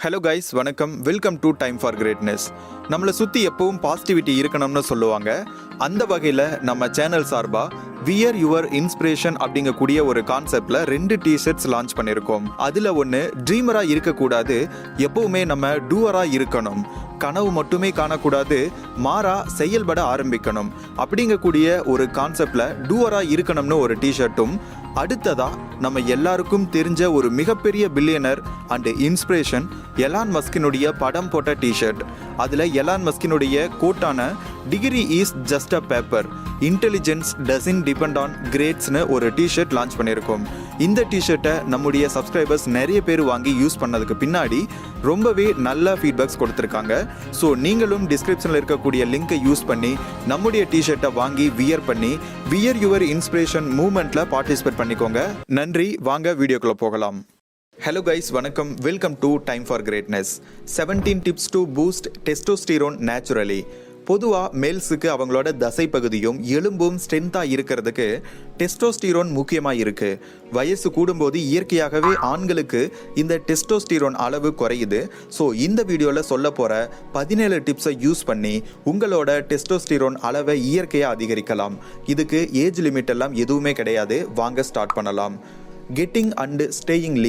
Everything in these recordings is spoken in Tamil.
ஹலோ கைஸ், வணக்கம். Welcome to time for greatness. நம்மளை சுற்றி எப்பவும் பாசிட்டிவிட்டி இருக்கணும்னு சொல்லுவாங்க. அந்த வகையில் நம்ம சேனல் சார்பாக வியர் யுவர் இன்ஸ்பிரேஷன் அப்படிங்கக்கூடிய ஒரு கான்செப்டில் 2 டிஷர்ட்ஸ் லான்ச் பண்ணியிருக்கோம். அதில் ஒன்று ட்ரீமராக இருக்கக்கூடாது, எப்பவுமே நம்ம டூவராக இருக்கணும். கனவு மட்டுமே காணக்கூடாது, மாறா செயல்பட ஆரம்பிக்கணும் அப்படிங்கக்கூடிய ஒரு கான்செப்டில் டூவராக இருக்கணும்னு ஒரு டிஷர்ட்டும், அடுத்ததா நம்ம எல்லாருக்கும் தெரிஞ்ச ஒரு மிகப்பெரிய பில்லியனர் அண்ட் இன்ஸ்பிரேஷன் எலான் மஸ்கினுடைய படம் போட்ட டிஷர்ட். அதில் எலான் மஸ்கினுடைய கோட்டான degree is just a paper, intelligence doesn't depend on கிரேட்ஸ்னு ஒரு டிஷர்ட் லான்ச் பண்ணியிருக்கோம். இந்த டிஷர்ட்டை நம்முடைய சப்ஸ்கிரைபர்ஸ் நிறைய பேர் வாங்கி யூஸ் பண்ணதுக்கு பின்னாடி ரொம்பவே நல்ல ஃபீட்பேக்ஸ் கொடுத்துருக்காங்க. ஸோ நீங்களும் டிஸ்கிரிப்ஷனில் இருக்கக்கூடிய லிங்கை யூஸ் பண்ணி நம்முடைய டிஷர்ட்டை வாங்கி வியர் பண்ணி வியர் யுவர் இன்ஸ்பிரேஷன் மூவ்மெண்ட்டில் பார்ட்டிசிபேட் பண்ணிக்கோங்க. நன்றி. வாங்க வீடியோக்குள்ளே போகலாம். ஹலோ கைஸ், வணக்கம். Welcome to time for greatness. 17 tips to boost testosterone naturally. பொதுவாக மேல்ஸுக்கு அவங்களோட தசை பகுதியும் எலும்பும் ஸ்ட்ரென்த்தாக இருக்கிறதுக்கு டெஸ்டோஸ்டிரோன் முக்கியமாக இருக்குது. வயசு கூடும்போது இயற்கையாகவே ஆண்களுக்கு இந்த டெஸ்டோஸ்டிரோன் அளவு குறையுது. ஸோ இந்த வீடியோவில் சொல்ல போகிற 17 டிப்ஸை யூஸ் பண்ணி உங்களோட டெஸ்டோஸ்டிரோன் அளவை இயற்கையாக அதிகரிக்கலாம். இதுக்கு ஏஜ் லிமிட் எல்லாம் எதுவுமே கிடையாது. வாங்க ஸ்டார்ட் பண்ணலாம். கெட்டிங் அண்ட் ஸ்டேயிங்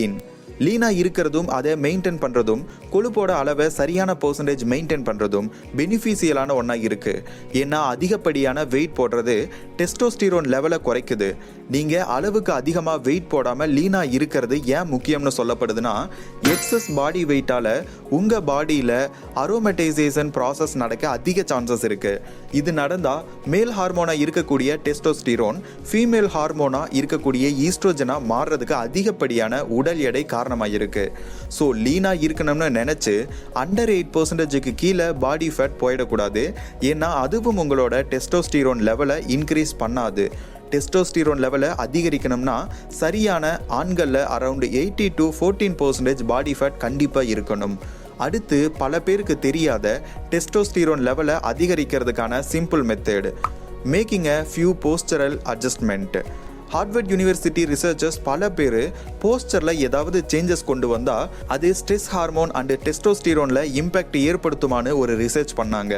லீனாக இருக்கிறதும் அதை மெயின்டைன் பண்ணுறதும் கொழுப்போட அளவை சரியான பர்சன்டேஜ் மெயின்டைன் பண்ணுறதும் பெனிஃபிஷியலான ஒன்றா இருக்குது. ஏன்னா அதிகப்படியான வெயிட் போடுறது டெஸ்டோஸ்டிரோன் லெவலை குறைக்குது. நீங்கள் அளவுக்கு அதிகமாக வெயிட் போடாமல் லீனாக இருக்கிறது ஏன் முக்கியம்னு சொல்லப்படுதுன்னா, எக்ஸஸ் பாடி வெயிட்டால் உங்கள் பாடியில் அரோமடைசேஷன் ப்ராசஸ் நடக்க அதிக சான்சஸ் இருக்குது. இது நடந்தால் மேல் ஹார்மோனாக இருக்கக்கூடிய டெஸ்டோஸ்டிரோன் ஃபீமேல் ஹார்மோனாக இருக்கக்கூடிய ஈஸ்ட்ரோஜனாக மாறுறதுக்கு அதிகப்படியான உடல் எடை காரணமாக இருக்கு. ஸோ லீனாக இருக்கணும்னு நினச்சி அண்டர் 8% கீழே பாடி ஃபேட் போயிடக்கூடாது. ஏன்னா அதுவும் உங்களோட டெஸ்டோஸ்டிரோன் லெவலை இன்க்ரீஸ் பண்ணாது. டெஸ்டோஸ்டிரோன் லெவலை அதிகரிக்கணும்னா சரியான ஆண்களில் அரௌண்ட் 8 to 14% பாடி ஃபேட் கண்டிப்பாக இருக்கணும். அடுத்து பல பேருக்கு தெரியாத டெஸ்டோஸ்டிரோன் லெவலை அதிகரிக்கிறதுக்கான simple method, making a few postural adjustment. Harvard university researchers பல பேர் போஸ்டரில் ஏதாவது சேஞ்சஸ் கொண்டு வந்தால் அது ஸ்ட்ரெஸ் ஹார்மோன் அண்ட் டெஸ்டோஸ்டிரோனில் இம்பேக்ட் ஏற்படுத்துமான்னு ஒரு ரிசர்ச் பண்ணாங்க.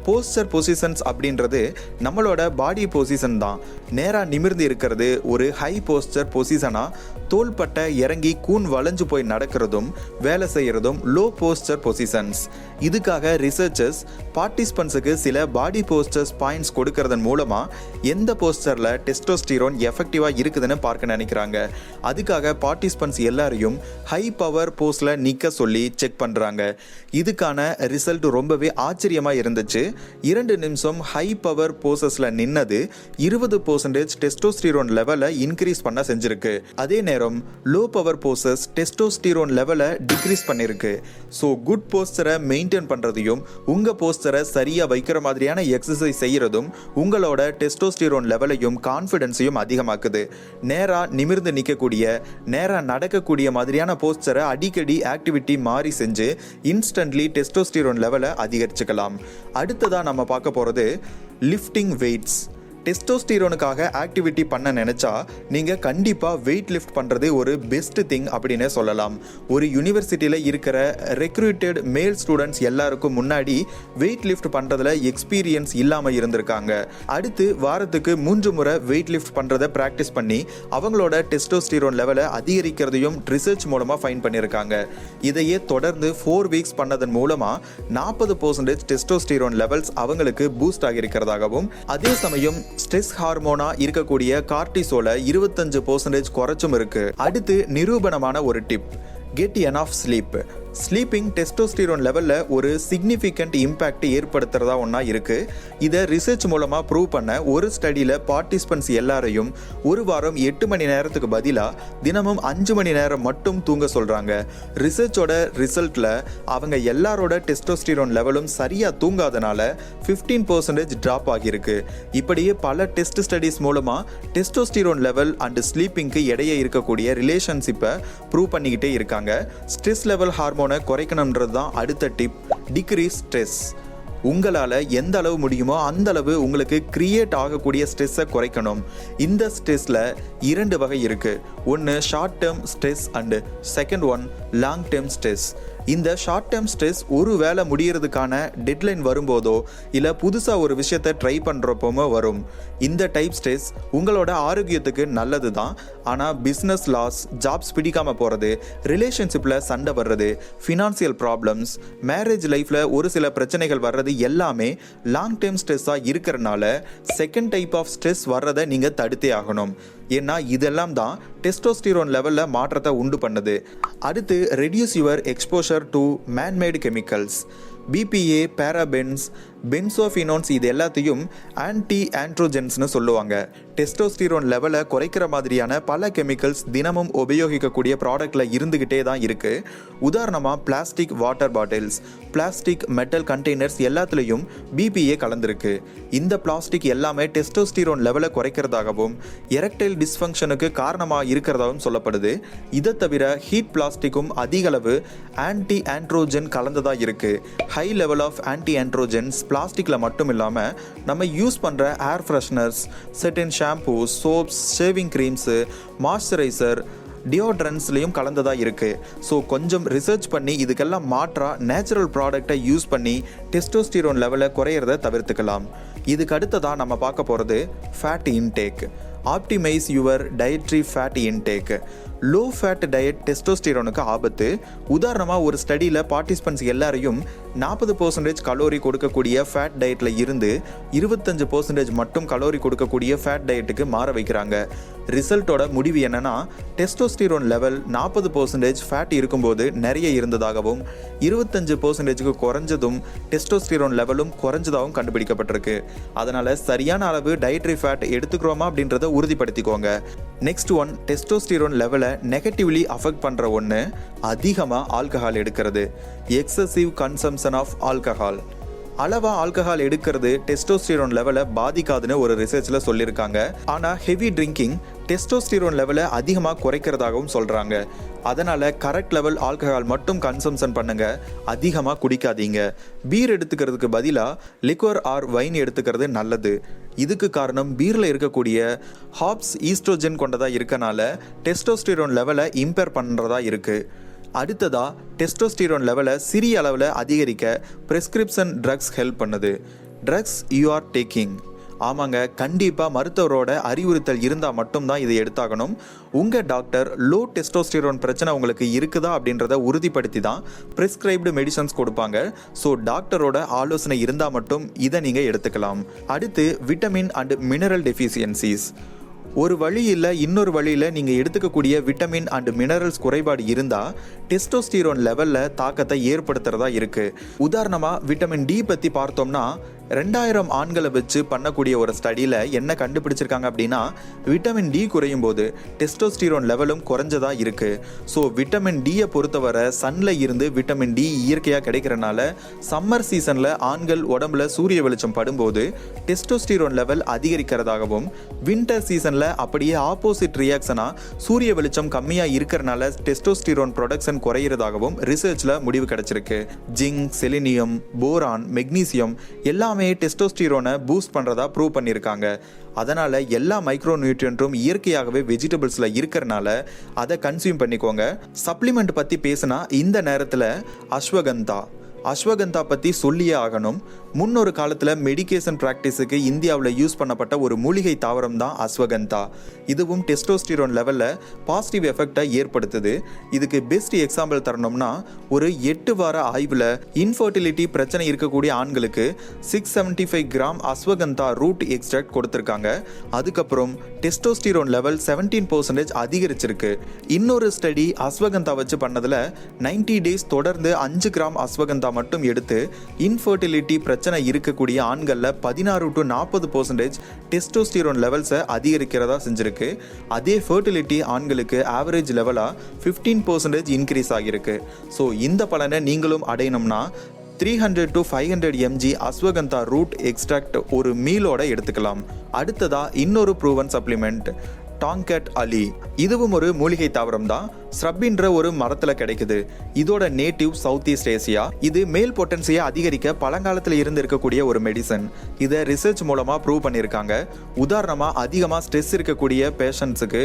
போஸ்டர் பொசிஷன்ஸ் அப்படின்றது நம்மளோட பாடி பொசிஷன் தான். நேராக நிமிர்ந்து இருக்கிறது ஒரு ஹை போஸ்டர் பொசிஷனாக, தோள்பட்டை இறங்கி கூன் வளைஞ்சு போய் நடக்கிறதும் வேலை செய்கிறதும் லோ போஸ்டர் பொசிஷன்ஸ். இதுக்காக ரிசர்ச்சர்ஸ் பார்ட்டிசிபென்ட்ஸுக்கு சில பாடி போஸ்டர்ஸ் பாயிண்ட்ஸ் கொடுக்கறதன் மூலமாக எந்த போஸ்டரில் டெஸ்டோஸ்டிரோன் எஃபெக்டிவாக இருக்குதுன்னு பார்க்க நினைக்கிறாங்க. அதுக்காக பார்ட்டிசிபென்ட்ஸ் எல்லாரையும் ஹை பவர் போஸ்டில் நிற்க சொல்லி செக் பண்ணுறாங்க. இதுக்கான ரிசல்ட் ரொம்பவே ஆச்சரியமாக இருந்துச்சு. 2 நிமிஷம் ஹை பவர் போசஸில் நின்னது 20% டெஸ்டோஸ்டிரோன் லெவலை இன்க்ரீஸ் பண்ண செஞ்சிருக்கு. அதே நேரம் லோ பவர் போசஸ் டெஸ்டோஸ்டிரோன் லெவலை டிக்ரீஸ் பண்ணிருக்கு. ஸோ குட் போஸ்டரை மெயின்டைன் பண்ணுறதையும் உங்கள் போஸ்டரை சரியாக வைக்கிற மாதிரியான எக்ஸசைஸ் செய்கிறதும் உங்களோட டெஸ்டோஸ்டிரோன் லெவலையும் கான்ஃபிடென்ஸையும் அதிகமாக்குது. நேராக நிமிர்ந்து நிற்கக்கூடிய, நேராக நடக்கக்கூடிய மாதிரியான போஸ்டரை அடிக்கடி ஆக்டிவிட்டி மாறி செஞ்சு இன்ஸ்டன்ட்லி டெஸ்டோஸ்டிரோன் லெவலை அதிகரிச்சுக்கலாம். அடுத்ததாக நம்ம பார்க்க போகிறது லிஃப்டிங் வெயிட்ஸ். டெஸ்டோஸ்டிரோனுக்காக ஆக்டிவிட்டி பண்ண நினச்சா நீங்கள் கண்டிப்பாக வெயிட் லிஃப்ட் பண்ணுறது ஒரு பெஸ்ட் திங் அப்படின்னே சொல்லலாம். ஒரு யூனிவர்சிட்டியில் இருக்கிற ரெக்ரூட்டட் மேல் ஸ்டூடெண்ட்ஸ் எல்லாருக்கும் முன்னாடி வெயிட் லிஃப்ட் பண்ணுறதுல எக்ஸ்பீரியன்ஸ் இல்லாமல் இருந்திருக்காங்க. அடுத்து வாரத்துக்கு 3 முறை வெயிட் லிஃப்ட் பண்ணுறதை ப்ராக்டிஸ் பண்ணி அவங்களோட டெஸ்டோஸ்டிரோன் லெவலை அதிகரிக்கிறதையும் ரிசர்ச் மூலமாக ஃபைன் பண்ணியிருக்காங்க. இதையே தொடர்ந்து 4 வீக்ஸ் பண்ணதன் மூலமாக 40% டெஸ்டோஸ்டிரோன் லெவல்ஸ் அவங்களுக்கு பூஸ்ட் ஆகியிருக்கிறதாகவும், அதே சமயம் ஸ்ட்ரெஸ் ஹார்மோனா இருக்கக்கூடிய கார்டிசோலை 25% குறைச்சும் இருக்கு. அடுத்து நிரூபணமான ஒரு tip, get enough sleep. Sleeping testosterone லெவலில் ஒரு சிக்னிஃபிகண்ட் இம்பேக்ட் ஏற்படுத்துறதா ஒன்றா இருக்குது. இதை ரிசர்ச் மூலமாக ப்ரூவ் பண்ண ஒரு ஸ்டடியில் பார்ட்டிசிபென்ட்ஸ் எல்லாரையும் ஒரு வாரம் 8 மணி நேரத்துக்கு பதிலாக தினமும் 5 மணி நேரம் மட்டும் தூங்க சொல்கிறாங்க. ரிசர்ச்சோட ரிசல்ட்டில் அவங்க எல்லாரோட டெஸ்டோஸ்டிரோன் லெவலும் சரியாக தூங்காதனால 15% ட்ராப் ஆகியிருக்கு. இப்படியே பல டெஸ்ட் ஸ்டடீஸ் மூலமாக டெஸ்டோஸ்டிரோன் லெவல் அண்ட் ஸ்லீப்பிங்க்கு இடையே இருக்கக்கூடிய ரிலேஷன்ஷிப்பை ப்ரூவ் பண்ணிக்கிட்டே இருக்காங்க. ஸ்ட்ரெஸ் லெவல் ஹார்மோன் குறைக்கணும்ன்றது தான் அடுத்த டிப், டிக்ரீஸ் ஸ்ட்ரெஸ். உங்களால் எந்த அளவு முடியுமோ அந்த அளவு உங்களுக்கு கிரியேட் ஆகக்கூடிய ஸ்ட்ரெஸ்ஸை குறைக்கணும். இந்த ஸ்ட்ரெஸ்ஸில் 2 வகை இருக்குது. ஒன்று short term stress and second one long term stress. இந்த ஷார்ட் டேர்ம் ஸ்ட்ரெஸ் ஒரு வேலை முடியறதுக்கான டெட்லைன் வரும்போதோ இல்லை புதுசாக ஒரு விஷயத்தை ட்ரை பண்ணுறப்போமோ வரும். இந்த டைப் ஸ்ட்ரெஸ் உங்களோட ஆரோக்கியத்துக்கு நல்லது தான். ஆனால் பிஸ்னஸ் லாஸ், ஜாப்ஸ் பிடிக்காமல் போகிறது, ரிலேஷன்ஷிப்பில் சண்டை வர்றது, ஃபினான்சியல் ப்ராப்ளம்ஸ், மேரேஜ் லைஃப்பில் ஒரு சில பிரச்சனைகள் வர்றது எல்லாமே லாங் டேர்ம் ஸ்ட்ரெஸ்ஸாக இருக்கிறனால செகண்ட் டைப் ஆஃப் ஸ்ட்ரெஸ் வர்றதை நீங்கள் தடுத்தே ஆகணும். ஏன்னா இதெல்லாம் தான் டெஸ்டோஸ்டிரோன் லெவலில் மாற்றத்தை உண்டு பண்ணுது. அடுத்து reduce your exposure to manmade chemicals. BPA, parabens, benzophenones இது எல்லாத்தையும் ஆன்டி ஆண்ட்ரோஜென்ஸ்னு சொல்லுவாங்க. டெஸ்டோஸ்டிரோன் லெவலை குறைக்கிற மாதிரியான பல கெமிக்கல்ஸ் தினமும் உபயோகிக்கக்கூடிய ப்ராடக்டில் இருந்துக்கிட்டே தான் இருக்குது. உதாரணமாக plastic water bottles, plastic metal containers எல்லாத்துலேயும் பிபிஏ கலந்துருக்கு. இந்த பிளாஸ்டிக் எல்லாமே டெஸ்டோஸ்டிரோன் லெவலை குறைக்கிறதாகவும் எரெக்டைல் டிஸ்ஃபங்க்ஷனுக்கு காரணமாக இருக்கிறதாகவும் சொல்லப்படுது. இதை தவிர ஹீட் பிளாஸ்டிக்கும் அதிக அளவு ஆன்டி ஆண்ட்ரோஜன் கலந்ததாக இருக்குது. High level of anti androgens பிளாஸ்டிக்கில் மட்டும் இல்லாமல் நம்ம யூஸ் பண்ணுற ஏர் ஃப்ரெஷ்னர்ஸ், செட்டின் shampoos, soaps, shaving creams, moisturiser, டியோட்ரன்ஸ்லேயும் கலந்ததாக இருக்குது. ஸோ கொஞ்சம் ரிசர்ச் பண்ணி இதுக்கெல்லாம் மாற்றாக நேச்சுரல் ப்ராடக்டை யூஸ் பண்ணி டெஸ்டோஸ்டிரோன் லெவலை குறையிறத தவிர்த்துக்கலாம். இதுக்கு அடுத்ததாக நம்ம பார்க்க போகிறது fat intake. Optimise your dietary fat intake. Low fat diet டெஸ்டோஸ்டிரோனுக்கு ஆபத்து. உதாரணமாக ஒரு ஸ்டடியில் பார்ட்டிசிபென்ட்ஸ் எல்லாரையும் 40% கலோரி கொடுக்கக்கூடிய ஃபேட் டயட்டில் இருந்து 25% மட்டும் கலோரி கொடுக்கக்கூடிய ஃபேட் டயட்டுக்கு மாற வைக்கிறாங்க. ரிசல்ட்டோட முடிவு என்னன்னா, டெஸ்டோஸ்டிரோன் லெவல் 40% ஃபேட் இருக்கும்போது நிறைய இருந்ததாகவும் 25%க்கு குறைஞ்சதும் டெஸ்டோஸ்டிரோன் லெவலும் குறைஞ்சதாகவும் கண்டுபிடிக்கப்பட்டிருக்கு. அதனால் சரியான அளவு டயட்ரி ஃபேட் எடுத்துக்கிறோமா அப்படின்றத உறுதிப்படுத்திக்கோங்க. நெக்ஸ்ட் ஒன், டெஸ்டோஸ்டிரோன் லெவலை நெகட்டிவ்லி அஃபெக்ட் பண்ணுற ஒன்று அதிகமாக ஆல்கஹால் எடுக்கிறது. Excessive consumption of alcohol. அளவாக ஆல்கஹால் எடுக்கிறது டெஸ்டோஸ்டிரோன் லெவலை பாதிக்காதுன்னு ஒரு ரிசர்ச்சில் சொல்லியிருக்காங்க. ஆனால் ஹெவி ட்ரிங்கிங் டெஸ்டோஸ்டிரோன் லெவலை அதிகமாக குறைக்கிறதாகவும் சொல்கிறாங்க. அதனால் கரெக்ட் லெவல் ஆல்கஹால் மட்டும் கன்சம்ஷன் பண்ணுங்க, அதிகமாக குடிக்காதீங்க. பீர் எடுத்துக்கிறதுக்கு பதிலாக லிக்வர் ஆர் வைன் எடுத்துக்கிறது நல்லது. இதுக்கு காரணம் பீரில் இருக்கக்கூடிய ஹாப்ஸ் ஈஸ்ட்ரோஜன் கொண்டதாக இருக்கனால டெஸ்டோஸ்டிரோன் லெவலை இம்பேர் பண்ணுறதா இருக்குது. அடுத்ததாக டெஸ்டோஸ்டிரோன் லெவலை சிறிய அளவில் அதிகரிக்க பிரெஸ்கிரிப்ஷன் ட்ரக்ஸ் ஹெல்ப் பண்ணுது. Drugs you are taking. ஆமாங்க, கண்டிப்பாக மருத்துவரோட அறிவுறுத்தல் இருந்தால் மட்டும்தான் இதை எடுத்தாகணும். உங்கள் டாக்டர் லோ டெஸ்டோஸ்டிரோன் பிரச்சனை உங்களுக்கு இருக்குதா அப்படின்றத உறுதிப்படுத்தி தான் ப்ரிஸ்கிரைப்டு மெடிசன்ஸ் கொடுப்பாங்க. ஸோ டாக்டரோட ஆலோசனை இருந்தால் மட்டும் இதை நீங்கள் எடுத்துக்கலாம். அடுத்து விட்டமின் அண்ட் மினரல் டெஃபிஷியன்சிஸ். ஒரு வழி இல்லை இன்னொரு வழியில் நீங்கள் எடுத்துக்கக்கூடிய விட்டமின் அண்ட் மினரல்ஸ் குறைபாடு இருந்தால் டெஸ்டோஸ்டிரோன் லெவலில் தாக்கத்தை ஏற்படுத்துகிறதா இருக்குது. உதாரணமாக விட்டமின் டி பற்றி பார்த்தோம்னா 2000 ஆண்களை வச்சு பண்ணக்கூடிய ஒரு ஸ்டடியில் என்ன கண்டுபிடிச்சிருக்காங்க அப்படின்னா, விட்டமின் டி குறையும் போது டெஸ்டோஸ்டிரோன் லெவலும் குறைஞ்சதா இருக்குது. ஸோ விட்டமின் டியை பொறுத்தவரை சன்னில் இருந்து விட்டமின் டி இயற்கையாக கிடைக்கிறனால சம்மர் சீசனில் ஆண்கள் உடம்புல சூரிய வெளிச்சம் படும்போது டெஸ்டோஸ்டிரோன் லெவல் அதிகரிக்கிறதாகவும், வின்டர் சீசனில் அப்படியே ஆப்போசிட் ரியாக்ஷனாக சூரிய வெளிச்சம் கம்மியாக இருக்கிறனால டெஸ்டோஸ்டிரோன் ப்ரொடக்ஷன் குறையிறதாகவும் ரிசர்ச்சில் முடிவு கிடைச்சிருக்கு. ஜிங்க், செலினியம், போரான், மெக்னீசியம் எல்லாமே டெஸ்டோஸ்டிரோனை பூஸ்ட் பண்ணுறதா ப்ரூவ் பண்ணியிருக்காங்க. அதனால் எல்லா மைக்ரோ நியூட்ரியன்ட்டும் இயற்கையாகவே வெஜிடபிள்ஸில் இருக்கிறனால அதை கன்சியூம் பண்ணிக்கோங்க. சப்ளிமெண்ட் பற்றி பேசினா இந்த நேரத்தில் அஸ்வகந்தா பற்றி சொல்லியே ஆகணும். முன்னொரு காலத்தில் மெடிக்கேஷன் ப்ராக்டிஸுக்கு இந்தியாவில் யூஸ் பண்ணப்பட்ட ஒரு மூலிகை தாவரம் தான் அஸ்வகந்தா. இதுவும் டெஸ்டோஸ்டிரோன் லெவலில் பாசிட்டிவ் எஃபெக்டை ஏற்படுத்துது. இதுக்கு பெஸ்ட் எக்ஸாம்பிள் தரணும்னா, ஒரு 8 வார ஆய்வில் இன்ஃபர்டிலிட்டி பிரச்சனை இருக்கக்கூடிய ஆண்களுக்கு 675 கிராம் அஸ்வகந்தா ரூட் எக்ஸ்ட்ராக்ட் கொடுத்துருக்காங்க. அதுக்கப்புறம் டெஸ்டோஸ்டிரோன் லெவல் 17% அதிகரிச்சிருக்கு. இன்னொரு ஸ்டடி அஸ்வகந்தா வச்சு பண்ணதில் 90 டேஸ் தொடர்ந்து 5 கிராம் அஸ்வகந்தா மட்டும் எடுத்து இன்ஃபர்டிலிட்டி பிரச்சனை இருக்கக்கூடிய ஆண்களில் 16 to 40% டெஸ்டோஸ்டிரோன் லெவல்ஸை அதிகரிக்கிறதா செஞ்சிருக்கு. அதே ஃபெர்டிலிட்டி ஆண்களுக்கு ஆவரேஜ் லெவலாக 15% இன்க்ரீஸ் ஆகியிருக்கு. ஸோ இந்த பலனை நீங்களும் அடையணும்னா 300 to 500 mg ashwagandha root extract ஒரு மீலோட எடுத்துக்கலாம். அடுத்ததா இன்னொரு ப்ரூவன் சப்ளிமெண்ட் டாங்கட் அலி. இதுவும் ஒரு மூலிகை தாவரம் தான். ஸ்ரப்பின்ற ஒரு மரத்துல கிடைக்குது. இதோட நேட்டிவ் சவுத் ஈஸ்ட் ஏசியா. இது மேல் பொட்டன்சியை அதிகரிக்க பழங்காலத்துல இருந்து இருக்கக்கூடிய ஒரு மெடிசன். இதை ரிசர்ச் மூலமா ப்ரூவ் பண்ணியிருக்காங்க. உதாரணமா அதிகமா ஸ்ட்ரெஸ் இருக்கக்கூடிய பேஷண்ட்ஸுக்கு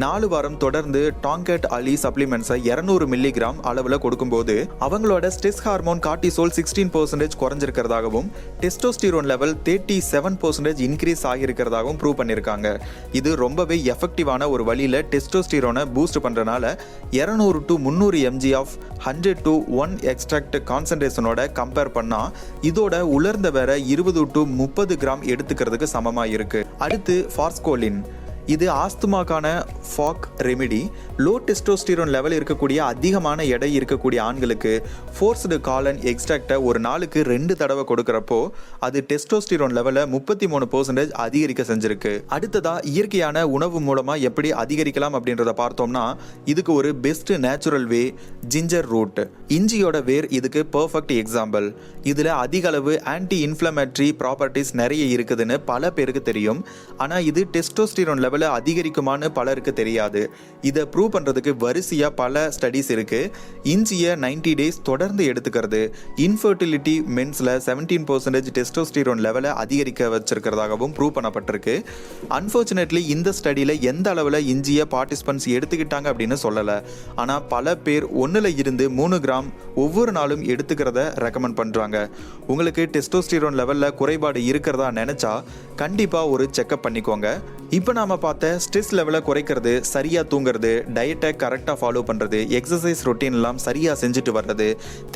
4 வாரம் தொடர்ந்து டாங்கெட் அலி சப்ளிமெண்ட்ஸை 200 மில்லிகிராம் அளவுல கொடுக்கும்போது அவங்களோட ஸ்ட்ரெஸ் ஹார்மோன் கார்டிசோல் 16% குறைஞ்சிருக்கிறதாகவும் டெஸ்டோஸ்டிரோன் லெவல் 37% இன்க்ரீஸ் ஆகியிருக்கிறதாகவும் ப்ரூவ் பண்ணியிருக்காங்க. இது ரொம்பவே எஃபெக்டிவான ஒரு வழியில டெஸ்டோஸ்டிரோனை பூஸ்ட் பண்றதுனால 200 to 300 mg of 100 to 1 extract கான்சன்ட்ரேஷனோட கம்பேர் பண்ணா இதோட உலர்ந்த வேற 20 to 30 கிராம் எடுத்துக்கிறதுக்கு சமமா இருக்கு. அடுத்து ஃபாஸ்கோலின். இது ஆஸ்துமாக்கான folk remedy. Low testosterone level இருக்கக்கூடிய அதிகமான எடை இருக்கக்கூடிய ஆண்களுக்கு ஃபோர்ஸ்டு காலன் எக்ஸ்ட்ராக்டை ஒரு நாளுக்கு 2 தடவை கொடுக்குறப்போ அது டெஸ்டோஸ்டிரோன் லெவலை 33% அதிகரிக்க செஞ்சிருக்கு. அடுத்ததா இயற்கையான உணவு மூலமா எப்படி அதிகரிக்கலாம் அப்படின்றத பார்த்தோம்னா இதுக்கு ஒரு best natural way ginger root. இஞ்சியோட வேர் இதுக்கு பெர்ஃபெக்ட் எக்ஸாம்பிள். இதுல அதிக அளவு ஆன்டி இன்ஃப்ளமேட்டரி ப்ராப்பர்ட்டிஸ் நிறைய இருக்குதுன்னு பல பேருக்கு தெரியும். ஆனா இது டெஸ்டோஸ்டிரோன் லெவல் அதிகரிக்குமான்னு பலருக்கு தெரியாது. இதை ப்ரூவ் பண்றதுக்கு வரிசையா பல ஸ்டடிஸ் இருக்கு. இஞ்சியை 90 டேஸ் தொடர்ந்து எடுத்துக்கிறது இன்ஃபர்டிலிட்டி மென்ஸ்ல 17% டெஸ்டோஸ்டிரோன் லெவலை அதிகரிக்க வச்சிருக்கிறதாகவும் ப்ரூவ் பண்ணப்பட்டிருக்கு. அன்ஃபார்ச்சுனேட்லி இந்த ஸ்டடியில எந்த அளவுல இஞ்சியை பார்ட்டிசிபென்ட்ஸ் எடுத்துக்கிட்டாங்க அப்படின்னு சொல்லல. ஆனா பல பேர் 1 இருந்து 3 கிராம் ஒவ்வொரு நாளும் எடுத்துக்கிறத ரெக்கமெண்ட் பண்றாங்க. உங்களுக்கு டெஸ்டோஸ்டிரோன் லெவல்ல குறைபாடு இருக்கிறதா நினைச்சா கண்டிப்பா ஒரு செக்அப் பண்ணிக்கோங்க. இப்போ நாம பார்த்த ஸ்ட்ரெஸ் லெவலை குறைக்கிறது, சரியா தூங்குறது, டயட்டை கரெக்டாக ஃபாலோ பண்ணுறது, எக்ஸசைஸ் ரொட்டீன்லாம் சரியாக செஞ்சுட்டு வர்றது,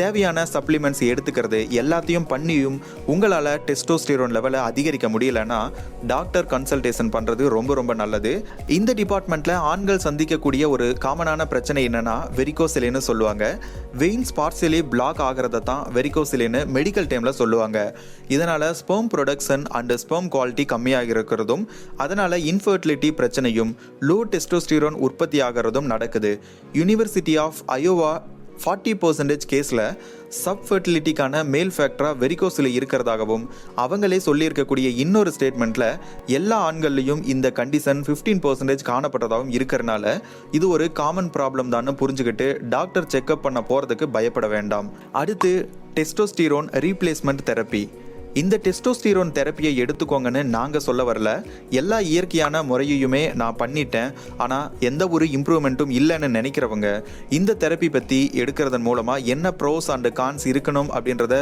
தேவையான சப்ளிமெண்ட்ஸ் எடுத்துக்கிறது எல்லாத்தையும் பண்ணியும் உங்களால் டெஸ்டோஸ்டிரோன் லெவலை அதிகரிக்க முடியலன்னா டாக்டர் கன்சல்டேஷன் பண்ணுறது ரொம்ப ரொம்ப நல்லது. இந்த டிபார்ட்மெண்ட்டில் ஆண்கள் சந்திக்கக்கூடிய ஒரு காமனான பிரச்சனை என்னன்னா வெரிகோசிலின்னு சொல்லுவாங்க. வெயின்ஸ் பார்சியலி பிளாக் ஆகிறத தான் வெரிகோசிலின்னு மெடிக்கல் டைமில் சொல்லுவாங்க. இதனால் sperm production and sperm quality கம்மியாக இருக்கிறதும் அதனால் இன்ஃபர்டிலிட்டி பிரச்சனையும் லோ டெஸ்டோஸ்டிரோன் உற்பத்தி ஆகிறதும் நடக்குது. யூனிவர்சிட்டி ஆஃப் அயோவா 40% கேஸில் சப்ஃபர்டிலிட்டிக்கான மேல் ஃபேக்டரா வெரிகோசில் இருக்கிறதாகவும் அவங்களே சொல்லியிருக்கக்கூடிய இன்னொரு ஸ்டேட்மெண்ட்டில் எல்லா ஆண்கள்லையும் இந்த கண்டிஷன் 15% காணப்பட்டதாகவும் இருக்கிறனால இது ஒரு காமன் ப்ராப்ளம் தான் புரிஞ்சுக்கிட்டு டாக்டர் செக்அப் பண்ண போகிறதுக்கு பயப்பட வேண்டாம். அடுத்து டெஸ்டோஸ்டிரோன் ரீப்ளேஸ்மெண்ட் தெரப்பி. இந்த டெஸ்டோஸ்டிரோன் தெரப்பியை எடுத்துக்கோங்கன்னு நாங்கள் சொல்ல வரல. எல்லா இயற்கையான முறையுமே நான் பண்ணிட்டேன், ஆனால் எந்த ஒரு இம்ப்ரூவ்மெண்ட்டும் இல்லைன்னு நினைக்கிறவங்க இந்த தெரப்பி பற்றி எடுக்கிறதன் மூலமாக என்ன ப்ரோஸ் அண்ட் கான்ஸ் இருக்கணும் அப்படின்றத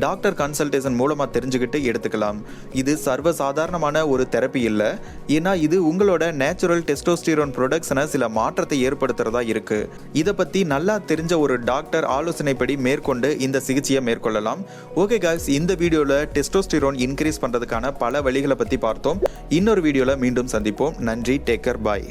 டாக்டர் கன்சல்டேஷன் மூலமாக தெரிஞ்சுக்கிட்டு எடுத்துக்கலாம். இது சர்வசாதாரணமான ஒரு தெரப்பி இல்லை. ஏன்னா இது உங்களோட நேச்சுரல் டெஸ்டோஸ்டிரோன் ப்ரொடக்ஷனை சில மாற்றத்தை ஏற்படுத்துறதா இருக்கு. இதை பற்றி நல்லா தெரிஞ்ச ஒரு டாக்டர் ஆலோசனைப்படி மேற்கொண்டு இந்த சிகிச்சையை மேற்கொள்ளலாம். ஓகே காய்ஸ், இந்த வீடியோவில் டெஸ்டோஸ்டிரோன் இன்க்ரீஸ் பண்றதுக்கான பல வழிகளை பத்தி பார்த்தோம். இன்னொரு வீடியோல மீண்டும் சந்திப்போம். நன்றி, டேக் கேர், பாய்.